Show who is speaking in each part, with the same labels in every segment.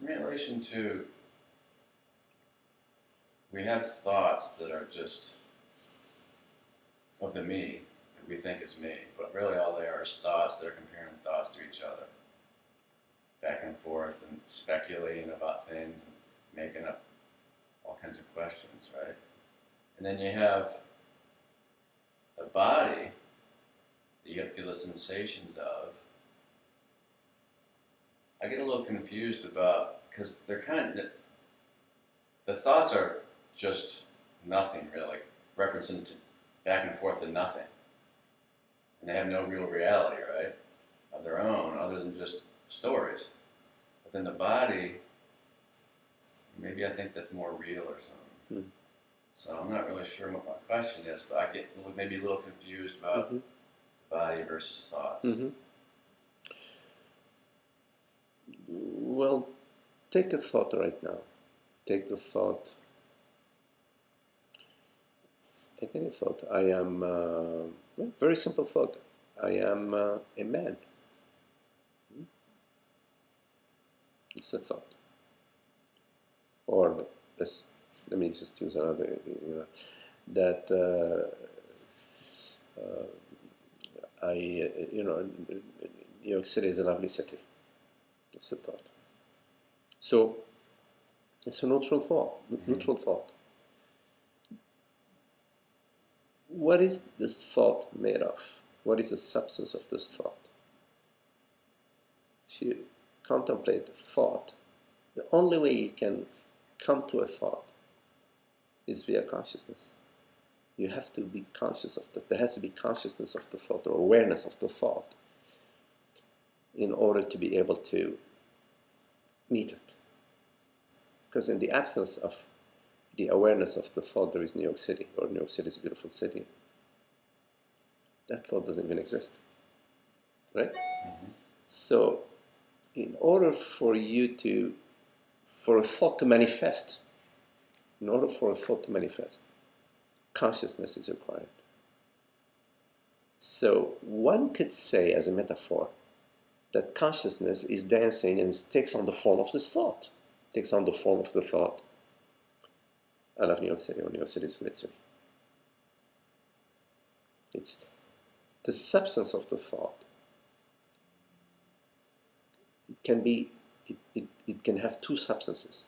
Speaker 1: in relation to, we have thoughts that are just of the me that we think is me, but really all they are is thoughts that are comparing thoughts to each other, back and forth and speculating about things and making up all kinds of questions, right? And then you have a body that you feel the sensations of. I get a little confused about, because they're kind of, the thoughts are just nothing really, referencing to back and forth to nothing. And they have no real reality, right, of their own, other than just stories. But then the body, maybe I think that's more real or something. So I'm not really sure what my question is, but I get maybe a little confused about body versus thoughts.
Speaker 2: Well, take a thought right now. Take the thought. Take any thought. I am, very simple thought. I am a man. It's a thought. Or let me just use another, that New York City is a lovely city. It's a thought. So it's a neutral thought. Neutral thought. What is this thought made of? What is the substance of this thought? If you contemplate a thought, the only way you can come to a thought is via consciousness. You have to be conscious of that. There has to be consciousness of the thought, or awareness of the thought, in order to be able to meet it. Because in the absence of the awareness of the thought, there is New York City, or New York City is a beautiful city. That thought doesn't even exist, right? So, in order for a thought to manifest, consciousness is required. So, one could say, as a metaphor, that consciousness is dancing and takes on the form of this thought, takes on the form of the thought. I love New York City, or New York City is a great city. It's the substance of the thought. It can have two substances.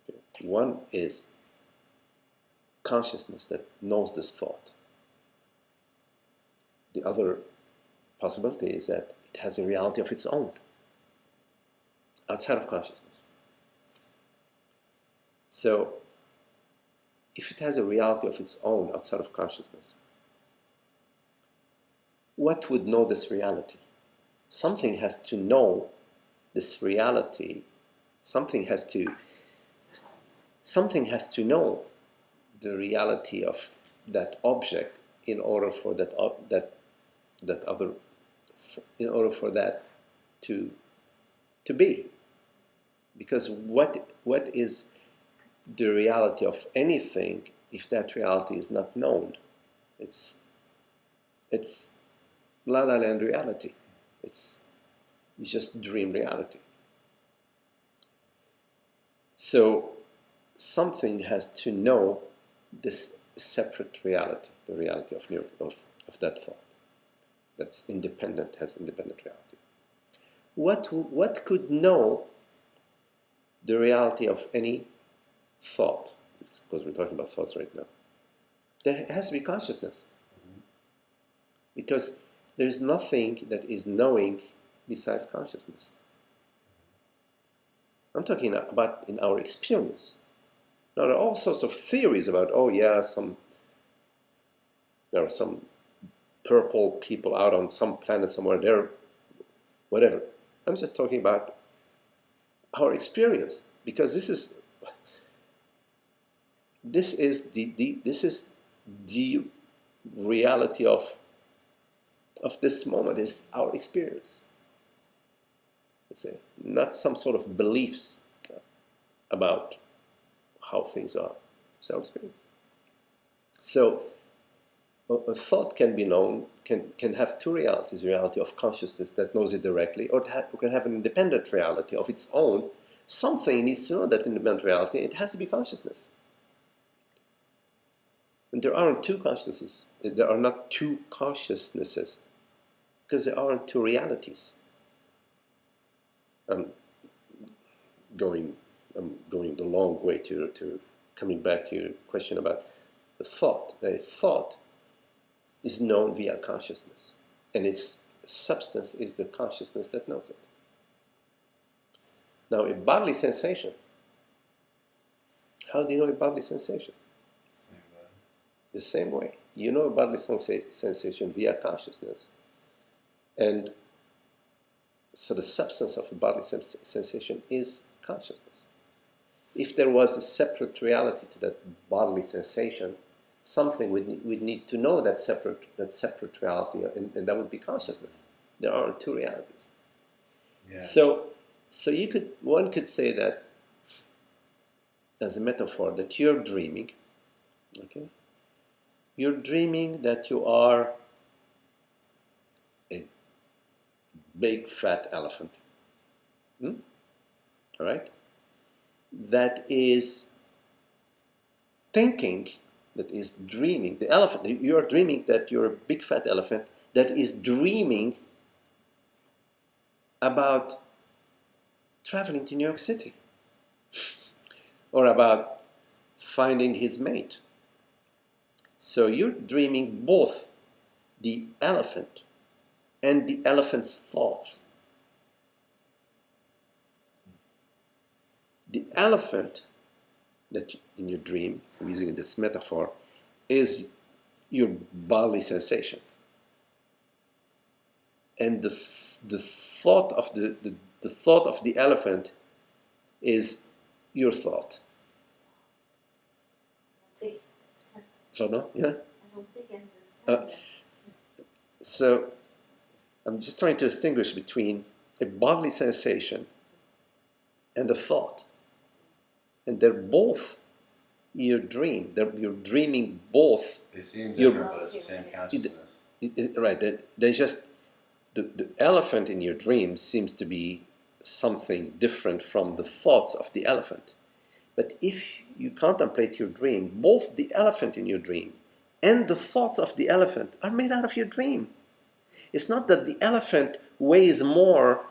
Speaker 2: Okay. One is consciousness that knows this thought. The other possibility is that it has a reality of its own, outside of consciousness. So, if it has a reality of its own outside of consciousness, what would know this reality? Something has to know this reality. Something has to know the reality of that object in order for that to be. Because what is the reality of anything if that reality is not known? It's La La Land reality. It's just dream reality. So something has to know this separate reality, the reality of that thought. That's independent, has independent reality. What could know the reality of any thought? Because we're talking about thoughts right now. There has to be consciousness. Because there's nothing that is knowing besides consciousness. I'm talking about in our experience. Now, there are all sorts of theories about, there are some purple people out on some planet somewhere there, whatever. I'm just talking about our experience, because this is the reality of this moment, is our experience. Let's say, not some sort of beliefs about how things are. It's our experience. So a thought can be known, can have two realities: reality of consciousness that knows it directly, or it can have an independent reality of its own. Something needs to know that independent reality. It has to be consciousness. And there aren't two consciousnesses. There are not two consciousnesses because there aren't two realities. I'm going the long way to coming back to your question about the thought. A thought is known via consciousness, and its substance is the consciousness that knows it. Now, a bodily sensation. How do you know a bodily sensation? The same way. You know a bodily sensation via consciousness. And so the substance of the bodily sensation is consciousness. If there was a separate reality to that bodily sensation, something we'd need to know that separate reality, and that would be consciousness. There aren't two realities.
Speaker 1: Yeah.
Speaker 2: So one could say that as a metaphor that you're dreaming, okay? You're dreaming that you are a big fat elephant. All right? That is thinking, that is dreaming. The elephant, you're dreaming that you're a big fat elephant that is dreaming about traveling to New York City or about finding his mate. So you're dreaming both the elephant and the elephant's thoughts. The elephant that in your dream, I'm using this metaphor, is your bodily sensation. And the thought of the thought of the elephant is your thought. Pardon? Yeah?
Speaker 3: I don't think I understand that.
Speaker 2: So I'm just trying to distinguish between a bodily sensation and a thought. And they're both your dream. You're dreaming both.
Speaker 1: They seem different, but it's the same consciousness.
Speaker 2: Right. There's just the elephant in your dream seems to be something different from the thoughts of the elephant. But if you contemplate your dream, both the elephant in your dream and the thoughts of the elephant are made out of your dream. It's not that the elephant weighs more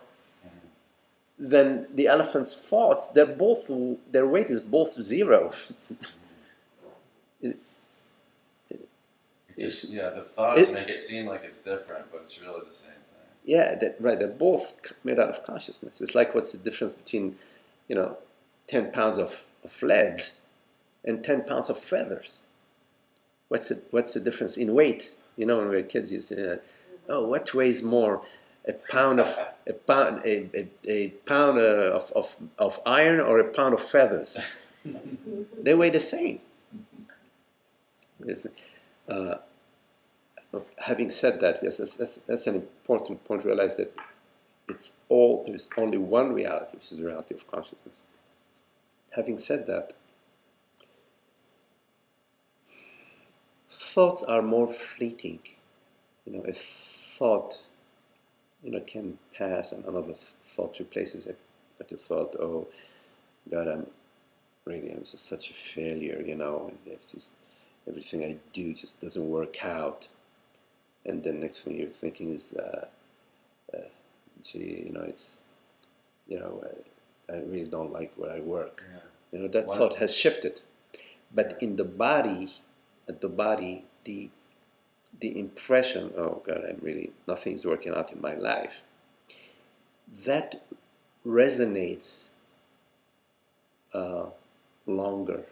Speaker 2: than the elephant's thoughts. Their weight is both zero.
Speaker 1: The thoughts make it seem like it's different, but it's really the same thing.
Speaker 2: Yeah, right. They're both made out of consciousness. It's like, what's the difference between, 10 pounds of lead and 10 pounds of feathers? What's the difference in weight? When we were kids, you say, what weighs more, a pound of iron or a pound of feathers? They weigh the same. Having said that, yes, that's an important point to realize that there's only one reality, which is the reality of consciousness. Having said that, thoughts are more fleeting. A thought, can pass and another thought replaces it. Like a thought, oh, God, I'm just such a failure, everything I do just doesn't work out. And then next thing you're thinking is, I really don't like where I work.
Speaker 1: Yeah.
Speaker 2: That thought has shifted. But in the body, the impression, oh God, nothing's working out in my life, that resonates longer.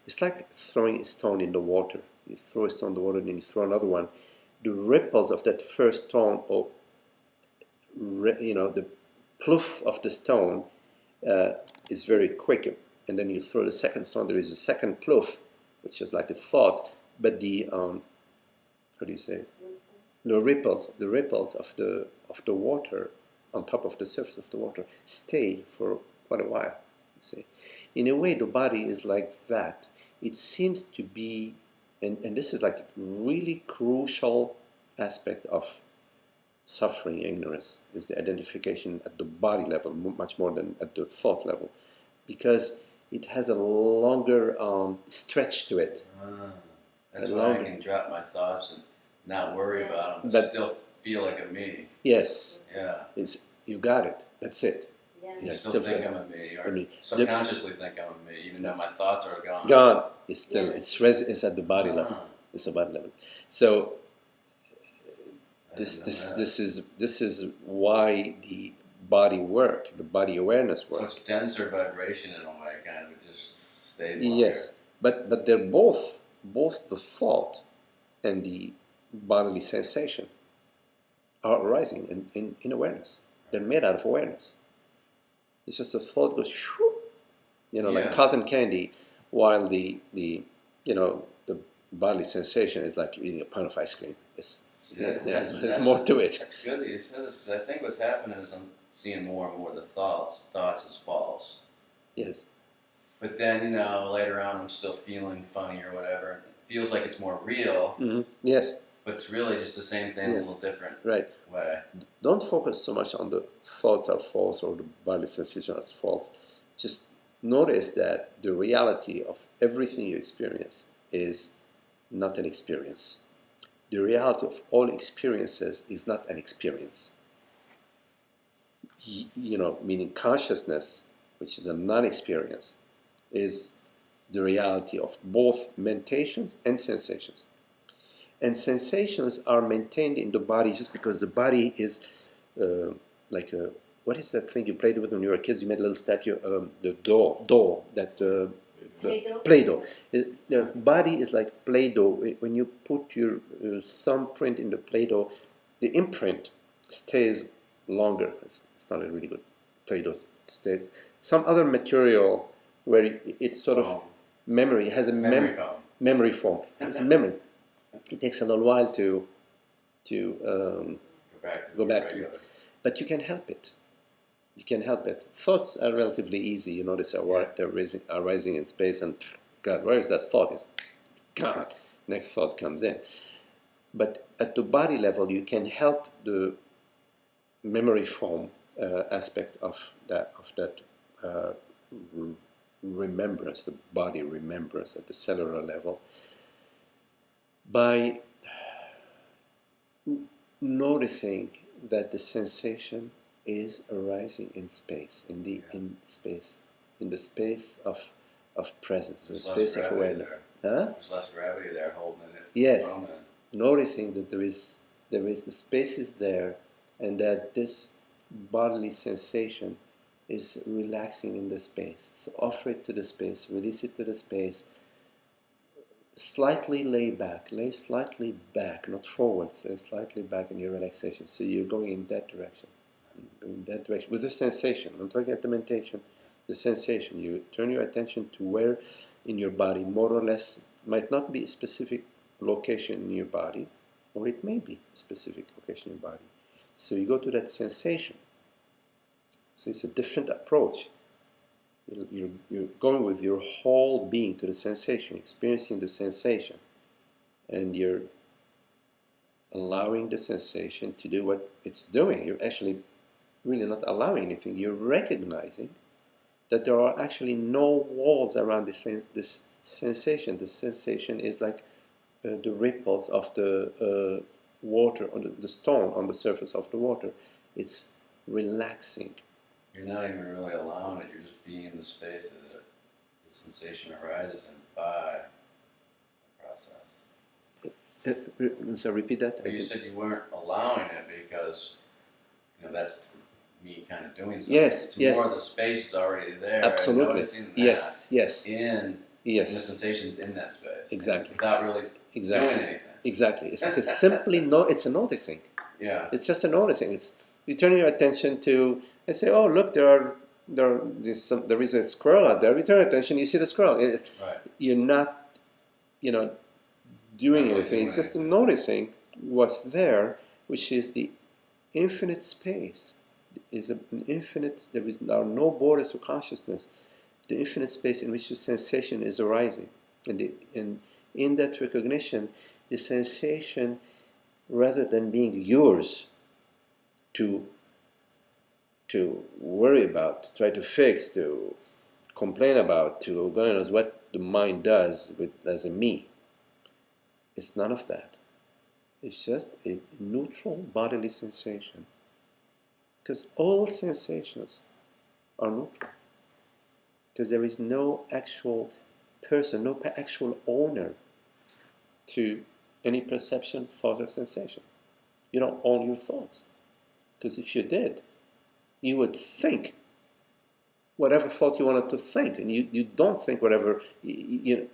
Speaker 2: It's like throwing a stone in the water. You throw a stone in the water, then you throw another one. The ripples of that first stone, the ploof of the stone is very quick. And then you throw the second stone, there is a second ploof, which is like a thought. But the the ripples of the water on top of the surface of the water stay for quite a while. You see, in a way, the body is like that. It seems to be and this is like a really crucial aspect of suffering, ignorance, is the identification at the body level, much more than at the thought level, because it has a longer stretch to it.
Speaker 1: That's
Speaker 2: A
Speaker 1: why I
Speaker 2: longer.
Speaker 1: can drop my thoughts and not worry about them,
Speaker 2: But-
Speaker 1: but still feel like a me.
Speaker 2: Yes,
Speaker 1: Yeah.
Speaker 2: you got it. That's it.
Speaker 3: Yeah.
Speaker 1: I
Speaker 2: Yeah,
Speaker 1: still
Speaker 2: still
Speaker 1: think
Speaker 2: feel-
Speaker 1: I'm a me, or
Speaker 2: I mean,
Speaker 1: subconsciously think I'm a me, even though my thoughts are gone.
Speaker 2: God is still
Speaker 3: Yes.
Speaker 2: it's at the body level.
Speaker 1: Ah,
Speaker 2: It's the body level. So
Speaker 1: I didn't know that.
Speaker 2: this is why the body work, the body awareness
Speaker 1: So
Speaker 2: work.
Speaker 1: it's denser vibration in a way, kind of. It just stays longer.
Speaker 2: Yes, but they're both the thought and the bodily sensation are arising in awareness. They're made out of awareness. It's just a thought goes shoo, like
Speaker 1: Yeah.
Speaker 2: cotton candy, while the the bodily sensation is like eating a pound of ice cream. It's more to it.
Speaker 1: It's good that you said this, because I think what's happening is I'm seeing more and more the thoughts as false.
Speaker 2: Yes.
Speaker 1: But then, later on I'm still feeling funny or whatever. It feels like it's more real,
Speaker 2: Yes.
Speaker 1: but it's really just the same thing,
Speaker 2: Yes.
Speaker 1: a little different
Speaker 2: Right.
Speaker 1: way.
Speaker 2: Don't focus so much on the thoughts are false or the bodily sensation is false. Just notice that the reality of everything you experience is not an experience. The reality of all experiences is not an experience. Meaning consciousness, which is a non-experience, is the reality of both mentations and sensations. And sensations are maintained in the body just because the body is like a, what is that thing you played with when you were kids? You made a little statue, the doll, that
Speaker 3: Play-Doh?
Speaker 2: Play-Doh. The body is like Play-Doh. When you put your thumbprint in the Play-Doh, the imprint stays longer. It's not a really good Play-Doh stays. Some other material where it's sort of
Speaker 1: Foam.
Speaker 2: memory, has a
Speaker 1: Memory foam.
Speaker 2: memory foam. It's a memory. It takes a little while to go back to
Speaker 1: regular.
Speaker 2: it. But you can help it. You can help it. Thoughts are relatively easy. You notice they're arising in space, and God, where is that thought? It's gone. Next thought comes in. But at the body level, you can help the memory foam aspect of that remembrance, the body remembrance at the cellular level, by noticing that the sensation is arising in space, in the space of presence, in the
Speaker 1: There's less
Speaker 2: space of
Speaker 1: gravity
Speaker 2: awareness. Huh?
Speaker 1: There's less gravity there holding it.
Speaker 2: Yes.
Speaker 1: Moment.
Speaker 2: Noticing that there is the space is there, and that this bodily sensation is relaxing in the space. So offer it to the space, release it to the space. Slightly lay slightly back, not forward, lay slightly back in your relaxation. So you're going in that direction, with the sensation. I'm talking about the meditation, the sensation. You turn your attention to where in your body, more or less, might not be a specific location in your body, or it may be a specific location in your body. So you go to that sensation. So it's a different approach. You're going with your whole being to the sensation, experiencing the sensation, and you're allowing the sensation to do what it's doing. You're actually really not allowing anything. You're recognizing that there are actually no walls around this sensation. The sensation is like the ripples of the water on the stone on the surface of the water. It's relaxing.
Speaker 1: You're not even really allowing it. You're just being in the space that the sensation arises in by the process.
Speaker 2: So repeat that.
Speaker 1: But you said you weren't allowing it because that's me kind of doing something.
Speaker 2: Yes,
Speaker 1: It's
Speaker 2: yes.
Speaker 1: more the space is already there.
Speaker 2: Absolutely.
Speaker 1: Noticing that
Speaker 2: Yes.
Speaker 1: And the
Speaker 2: Yes.
Speaker 1: sensations in that space.
Speaker 2: Exactly.
Speaker 1: Without really doing anything.
Speaker 2: Exactly. It's just simply it's a noticing.
Speaker 1: Yeah.
Speaker 2: It's just a noticing. It's you turn your attention to and say, oh look, there is a squirrel out there. You turn attention, you see the squirrel.
Speaker 1: Right.
Speaker 2: You're not, doing anything. It's just noticing what's there, which is the infinite space. There are no borders to consciousness. The infinite space in which the sensation is arising, and in that recognition, the sensation, rather than being yours to worry about, to try to fix, to complain about, to God knows what the mind does with as a me, it's none of that. It's just a neutral bodily sensation. Because all sensations are neutral. Because there is no actual person, no actual owner to any perception, thought, or sensation. You don't own your thoughts. Because if you did, you would think whatever thought you wanted to think, and you don't think whatever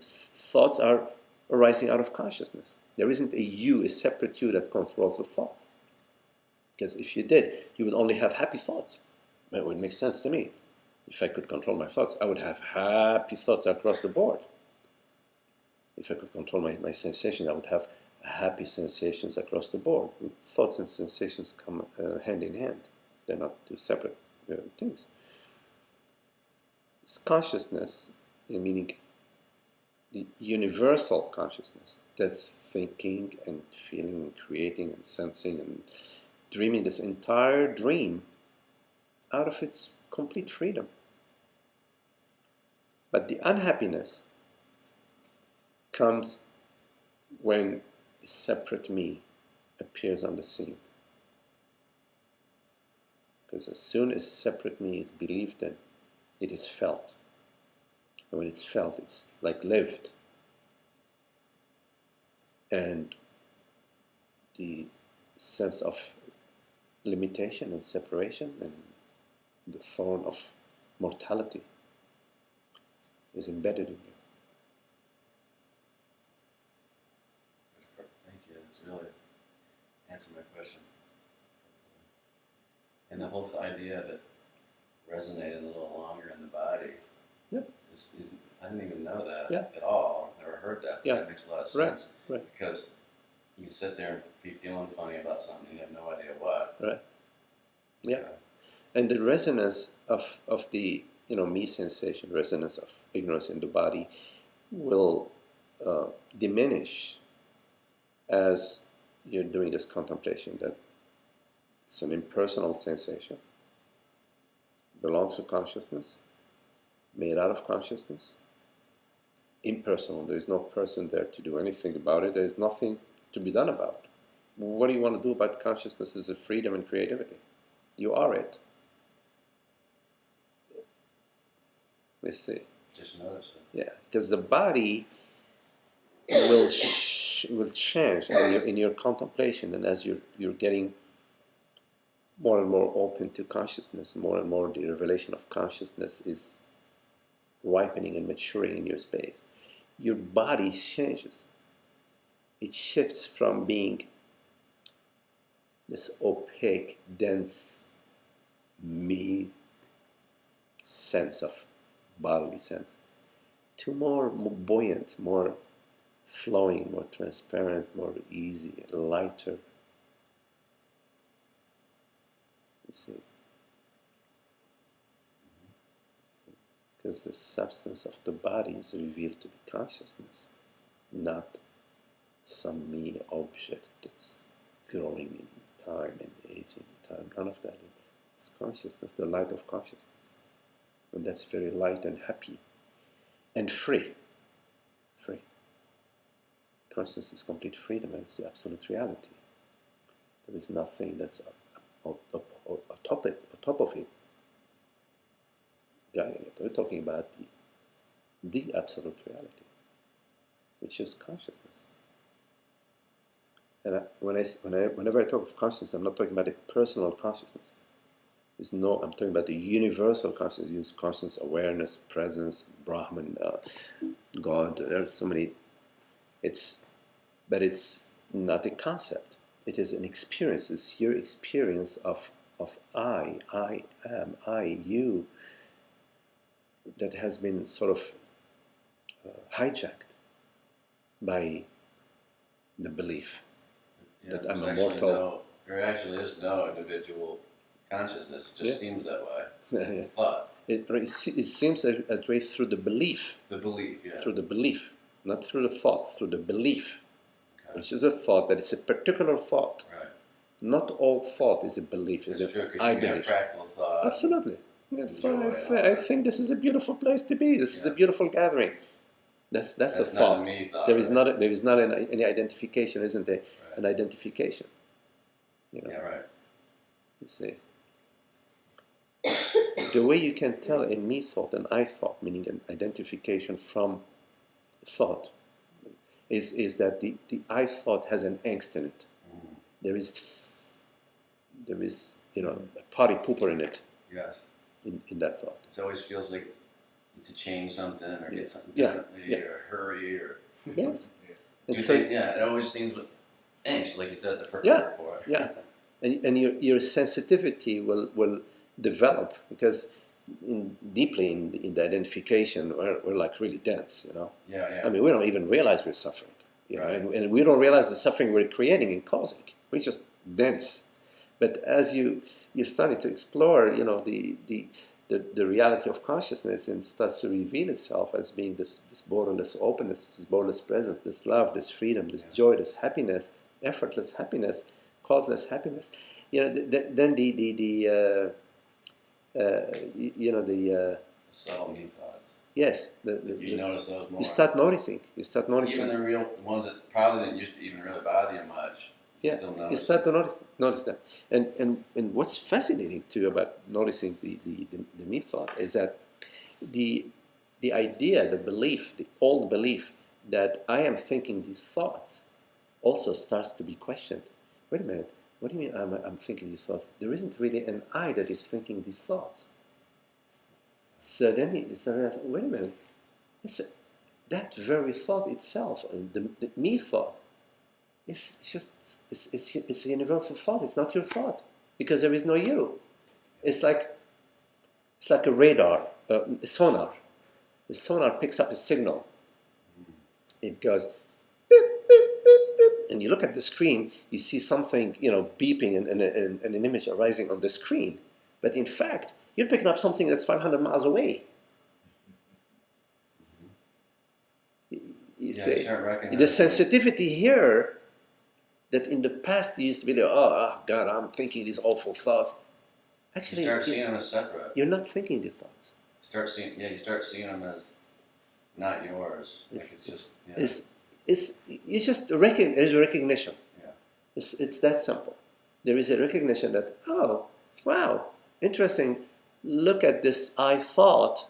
Speaker 2: thoughts are arising out of consciousness. There isn't a you, a separate you that controls the thoughts. Because if you did, you would only have happy thoughts. That would make sense to me. If I could control my thoughts, I would have happy thoughts across the board. If I could control my sensations, I would have happy sensations across the board. Thoughts and sensations come hand in hand. They're not two separate things. It's consciousness, meaning the universal consciousness that's thinking and feeling and creating and sensing and dreaming this entire dream out of its complete freedom. But the unhappiness comes when a separate me appears on the scene. Because as soon as separate me is believed in, it is felt. And when it's felt, it's like lived. And the sense of limitation and separation and the thorn of mortality is embedded in you.
Speaker 1: Thank you. It's really answered my question. And the whole idea that resonated a little longer in the body.
Speaker 2: Yeah.
Speaker 1: I didn't even know that
Speaker 2: Yeah.
Speaker 1: at all. Never heard that.
Speaker 2: Yeah.
Speaker 1: That makes a lot of
Speaker 2: Right.
Speaker 1: sense.
Speaker 2: Right.
Speaker 1: Because you sit there and be feeling funny about something you have no idea what.
Speaker 2: Right. Yeah. And the resonance of the me sensation, resonance of ignorance in the body, will diminish as you're doing this contemplation. That it's an impersonal sensation, belongs to consciousness, made out of consciousness. Impersonal. There is no person there to do anything about it. There is nothing to be done about it. What do you want to do about consciousness as a freedom and creativity? You are it. Let's see.
Speaker 1: Just notice it.
Speaker 2: Yeah, because the body will will change in your contemplation, and as you're getting more and more open to consciousness, more and more the revelation of consciousness is ripening and maturing in your space. Your body changes. It shifts from being this opaque, dense, me sense of bodily sense to more buoyant, more flowing, more transparent, more easy, lighter. You see? Because the substance of the body is revealed to be consciousness, not some me object that's growing in time and aging in time. None of that. It's consciousness, the light of consciousness. And that's very light and happy and free. Free. Consciousness is complete freedom, and it's the absolute reality. There is nothing that's atop of it guiding it. We're talking about the absolute reality, which is consciousness. And whenever I talk of consciousness, I'm not talking about a personal consciousnness. I'm talking about the universal consciousness, consciousness, awareness, presence, Brahman, God. There's so many. But it's not a concept. It is an experience. It's your experience of I am, I, you, that has been sort of hijacked by the belief that I'm immortal.
Speaker 1: There actually is no individual consciousness. It just seems that way. Thought.
Speaker 2: It seems that way through the belief.
Speaker 1: The belief, yeah.
Speaker 2: Through the belief. not through the thought, through the belief,
Speaker 1: Okay.
Speaker 2: which is a thought that is a particular thought.
Speaker 1: Right.
Speaker 2: Not all thought is a belief,
Speaker 1: It's
Speaker 2: is
Speaker 1: true
Speaker 2: a
Speaker 1: because
Speaker 2: I
Speaker 1: you can have
Speaker 2: believe.
Speaker 1: practical thought.
Speaker 2: Absolutely. Yeah,
Speaker 1: Enjoy
Speaker 2: I think this is a beautiful place to be. This is a beautiful gathering. That's a
Speaker 1: That's
Speaker 2: thought.
Speaker 1: not a me thought.
Speaker 2: There is
Speaker 1: right?
Speaker 2: not any identification, isn't there?
Speaker 1: Right.
Speaker 2: An identification. You know,
Speaker 1: Yeah, right.
Speaker 2: you see. The way you can tell a me thought, an I thought, meaning an identification from thought, is that the I thought has an angst in it.
Speaker 1: Mm.
Speaker 2: There is a party pooper in it,
Speaker 1: Yes.
Speaker 2: in that thought.
Speaker 1: It always feels like to change something or get something
Speaker 2: Yeah.
Speaker 1: differently
Speaker 2: Yeah.
Speaker 1: or hurry or.
Speaker 2: Yes.
Speaker 1: Do
Speaker 2: And
Speaker 1: you
Speaker 2: so,
Speaker 1: think, yeah, it always seems with angst, like you said, it's a perfect
Speaker 2: Yeah.
Speaker 1: word for it.
Speaker 2: yeah, and your sensitivity will develop because deeply in the identification we're like really dense, you know.
Speaker 1: Yeah, yeah.
Speaker 2: I mean, we don't even realize we're suffering, you know,
Speaker 1: Right.
Speaker 2: and we don't realize the suffering we're creating and causing. We're just dense. But as you're starting to explore, you know, the reality of consciousness and starts to reveal itself as being this borderless openness, this borderless presence, this love, this freedom, this joy, this happiness, effortless happiness, causeless happiness. You know, then you know the
Speaker 1: Subtle me thoughts.
Speaker 2: yes,
Speaker 1: You notice those more.
Speaker 2: you start noticing. You start noticing.
Speaker 1: Even the real ones that probably didn't used to even really bother you much. You
Speaker 2: Yeah,
Speaker 1: still
Speaker 2: you
Speaker 1: notice.
Speaker 2: start to notice that. And what's fascinating too about noticing the me thought is that the idea, the belief, the old belief that I am thinking these thoughts also starts to be questioned. Wait a minute, what do you mean I'm thinking these thoughts? There isn't really an I that is thinking these thoughts. So then you realize, wait a minute, that very thought itself, the me thought, it's a universal thought. It's not your thought because there is no you. It's like a radar, a sonar. The sonar picks up a signal. It goes beep, beep, beep, beep, and you look at the screen. You see something, beeping and an image arising on the screen. But in fact, you're picking up something that's 500 miles away. You see,
Speaker 1: start recognizing
Speaker 2: the sensitivity here that in the past you used to be like, oh God, I'm thinking these awful thoughts. Actually,
Speaker 1: You start seeing them as separate.
Speaker 2: you're not thinking the thoughts.
Speaker 1: You start seeing them as not yours.
Speaker 2: There's a recognition.
Speaker 1: Yeah.
Speaker 2: It's that simple. There is a recognition that, oh, wow, interesting. Look at this I thought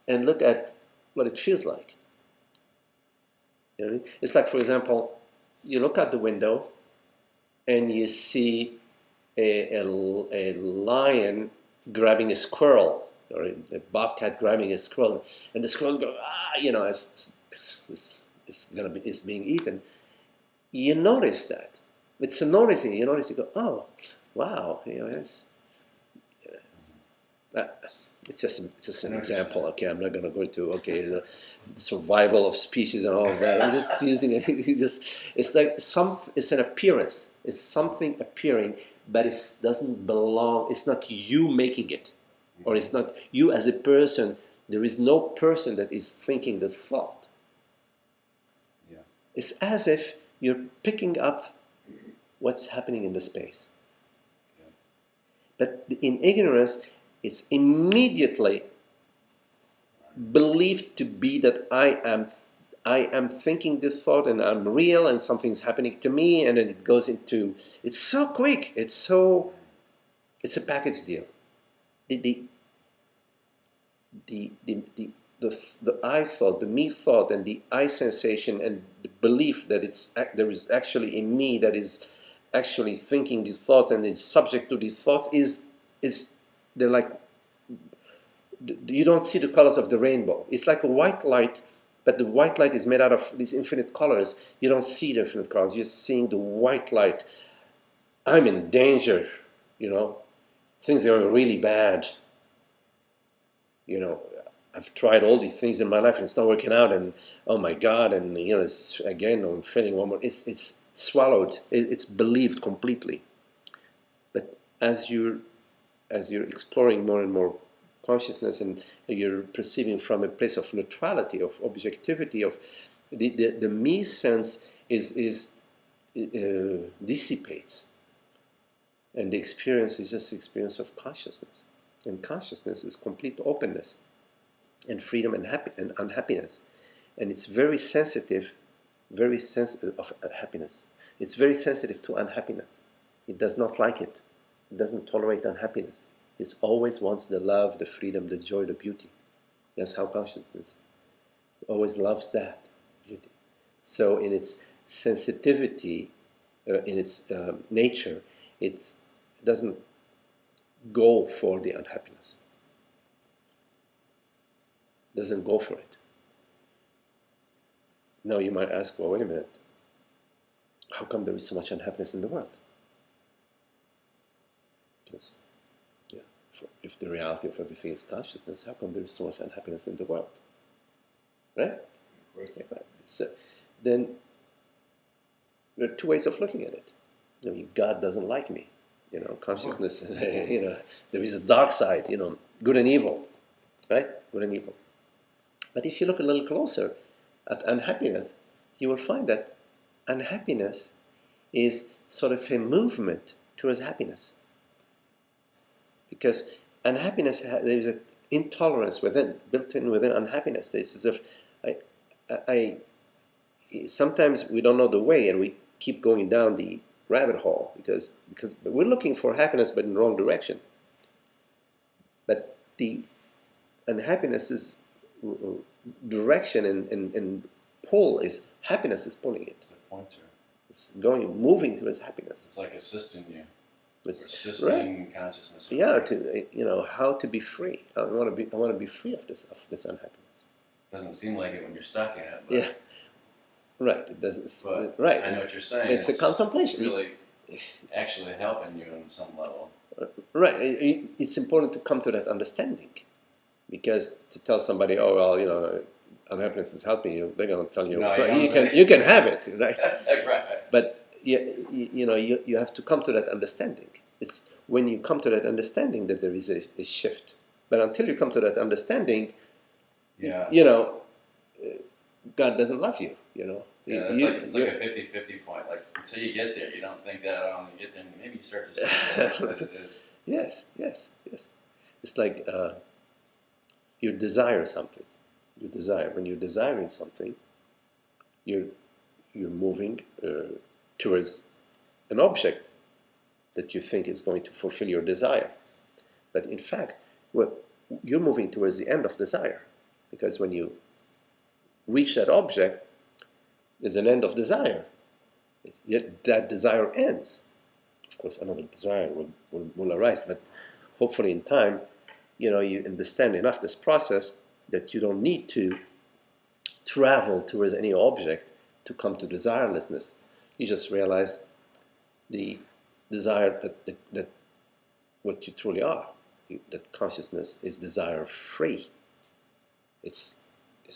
Speaker 2: and look at what it feels like. You know what I mean? It's like, for example, you look out the window and you see a lion grabbing a squirrel, or a bobcat grabbing a squirrel, and the squirrel goes, it's being eaten. You notice that. It's a noticing. You notice. You go, oh, wow. It's just an example. Okay, I'm not going to go into the survival of species and all of that. I'm just using it. It's like it's an appearance. It's something appearing, but it doesn't belong. It's not you making it, or it's not you as a person. There is no person that is thinking the thought.
Speaker 1: Yeah.
Speaker 2: It's as if you're picking up what's happening in the space.
Speaker 1: Yeah.
Speaker 2: But in ignorance, it's immediately believed to be that I am thinking this thought and I'm real and something's happening to me, and then it goes into, it's so quick, it's a package deal. The I thought, the me thought, and the I sensation, and the belief that there is actually a me that is actually thinking these thoughts and is subject to these thoughts they're like, you don't see the colors of the rainbow. It's like a white light, but the white light is made out of these infinite colors. You don't see the infinite colors. You're seeing the white light. I'm in danger, Things are really bad. I've tried all these things in my life and it's not working out, and oh my God, and it's again, I'm feeling one more. It's swallowed. It's believed completely. But as you're exploring more and more consciousness, and you're perceiving from a place of neutrality, of objectivity, of The me sense dissipates, and the experience is just the experience of consciousness. And consciousness is complete openness and freedom and unhappiness. And it's very sensitive of happiness. It's very sensitive to unhappiness. It does not like it. It doesn't tolerate unhappiness. It always wants the love, the freedom, the joy, the beauty. That's how consciousness is. It always loves that beauty. So in its sensitivity, in its nature, it doesn't go for the unhappiness. Doesn't go for it. Now you might ask, well, wait a minute. How come there is so much unhappiness in the world? Because, if the reality of everything is consciousness, how come there is so much unhappiness in the world? Right? Okay, right. So then there are two ways of looking at it. God doesn't like me. Consciousness, there is a dark side, good and evil, right? Good and evil. But if you look a little closer at unhappiness, you will find that unhappiness is sort of a movement towards happiness. Because unhappiness, there is an intolerance built in within unhappiness. It's as if sometimes we don't know the way and we keep going down the rabbit hole because we're looking for happiness but in the wrong direction. But the unhappiness's direction and pull is happiness is pulling it.
Speaker 1: It's a pointer.
Speaker 2: It's moving towards happiness.
Speaker 1: It's like assisting you.
Speaker 2: It's
Speaker 1: assisting consciousness.
Speaker 2: Yeah, how to be free. I want to be free of this unhappiness.
Speaker 1: Doesn't seem like it when you're stuck in it. But
Speaker 2: yeah. Right. It doesn't.
Speaker 1: But
Speaker 2: right.
Speaker 1: I know what you're saying.
Speaker 2: It's a contemplation.
Speaker 1: It's really actually helping you on some level.
Speaker 2: Right. It's important to come to that understanding, because to tell somebody, oh well, unhappiness is helping you, they're going to tell you,
Speaker 1: no,
Speaker 2: you can have it, right?
Speaker 1: Right.
Speaker 2: But you have to come to that understanding. It's when you come to that understanding that there is a shift. But until you come to that understanding, God doesn't love you.
Speaker 1: Yeah, it's like a 50-50 point. Like until you get there, you don't think that. Oh, when you get there, maybe you start to see what it is.
Speaker 2: Yes. It's like you desire something. You desire. When you're desiring something, you're moving towards an object that you think is going to fulfill your desire. But in fact, you're moving towards the end of desire, because when you reach that object, there's an end of desire. Yet that desire ends. Of course, another desire will arise, but hopefully in time, you understand enough this process that you don't need to travel towards any object to come to desirelessness. You just realize the desire that what you truly are, that consciousness is desire free. It's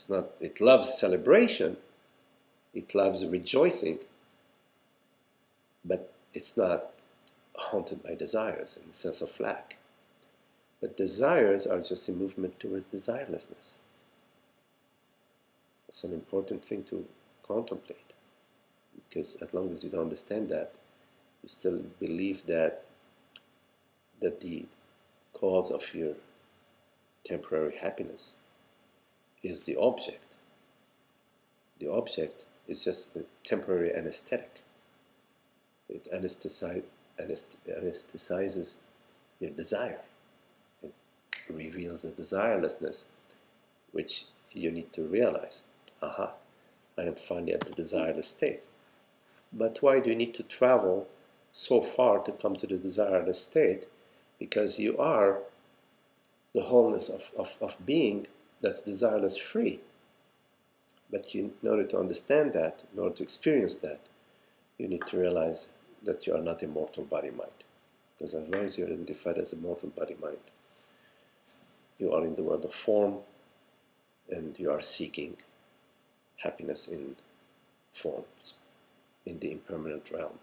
Speaker 2: not. It loves celebration. It loves rejoicing. But it's not haunted by desires in the sense of lack. But desires are just a movement towards desirelessness. It's an important thing to contemplate, because as long as you don't understand that, you still believe that the cause of your temporary happiness is the object. The object is just a temporary anesthetic. It anesthetizes your desire. It reveals the desirelessness, which you need to realize. I am finally at the desireless state. But why do you need to travel so far to come to the desireless state? Because you are the wholeness of being that's desireless free. But in order to understand that, in order to experience that, you need to realize that you are not a mortal body-mind. Because as long as you're identified as a mortal body-mind, you are in the world of form, and you are seeking happiness in forms, in the impermanent realm.